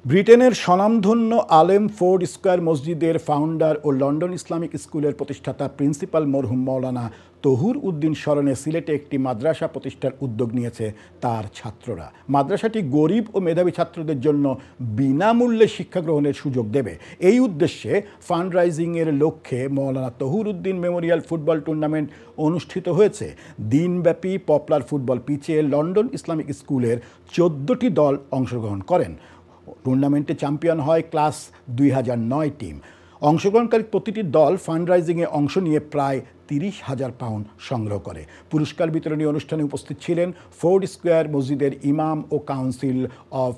ব্রিটেনের স্বনামধন্য আলেম ফোর্ড স্কয়ার মসজিদের ফাউন্ডার ও লন্ডন ইসলামিক স্কুলের প্রতিষ্ঠাতা প্রিন্সিপাল মরহুম মাওলানা তহুর উদ্দিন স্মরণে সিলেটে একটি মাদ্রাসা প্রতিষ্ঠার উদ্যোগ নিয়েছে তার ছাত্ররা। মাদ্রাসাটি গরিব ও মেধাবী ছাত্রদের জন্য বিনামূল্যে শিক্ষা গ্রহণের সুযোগ দেবে। এই উদ্দেশ্যে ফান্ড রাইজিংয়ের লক্ষ্যে Maulana Tahur Uddin memorial football tournament অনুষ্ঠিত হয়েছে। দিনব্যাপী পপুলার ফুটবল পিচে লন্ডন ইসলামিক স্কুলের 14টি দল অংশগ্রহণ করেন। টুর্নামেন্টে চ্যাম্পিয়ন হয় ক্লাস 2009 টিম। অংশগ্রহণকারী প্রতিটি দল ফান্ডরাইজিংয়ে অংশ নিয়ে প্রায় 30,000 পাউন্ড সংগ্রহ করে। পুরস্কার বিতরণী অনুষ্ঠানে উপস্থিত ছিলেন ফোর্ড স্কয়ার মসজিদের ইমাম ও কাউন্সিল অফ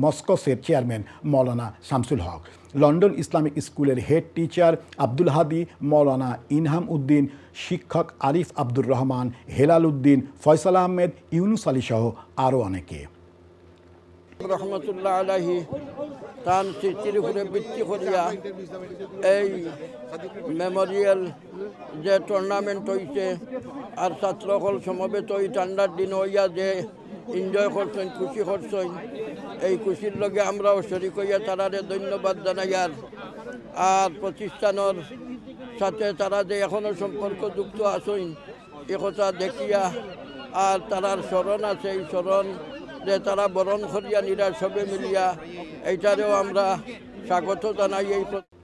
মস্কসের chairman Maulana Shamsul Haq, London Islamic স্কুলের হেড টিচার আব্দুল হাদি, মাওলানা ইনহাম উদ্দিন, শিক্ষক আরিফ আব্দুর রহমান, হেলাল উদ্দিন, ফয়সাল আহমেদ, ইউনুস আলী সহ আরও অনেকে। রহমতুল্লাহ আলাইহি তান সৃষ্টির উপরে ভিত্তি করিয়া এই মেমোরিয়াল যে টুর্নামেন্ট হয়েছে আর ছাত্রসকল সমবেত ওই ঠান্ডার দিন হইয়া যে এনজয় করছেন, খুশি করছেন, এই খুশির লগে আমরাও শরিক হইয়া তারারে ধন্যবাদ জানাই। আর প্রতিষ্ঠানের সাথে তারা যে এখনও সম্পর্ক যুক্ত আছেন এ কথা দেখিয়া আর তারার স্মরণ আছে, এই স্মরণ যে তারা বরণ করিয়া নিরা সবে মিলিয়া এইটারেও আমরা স্বাগত জানাই। এই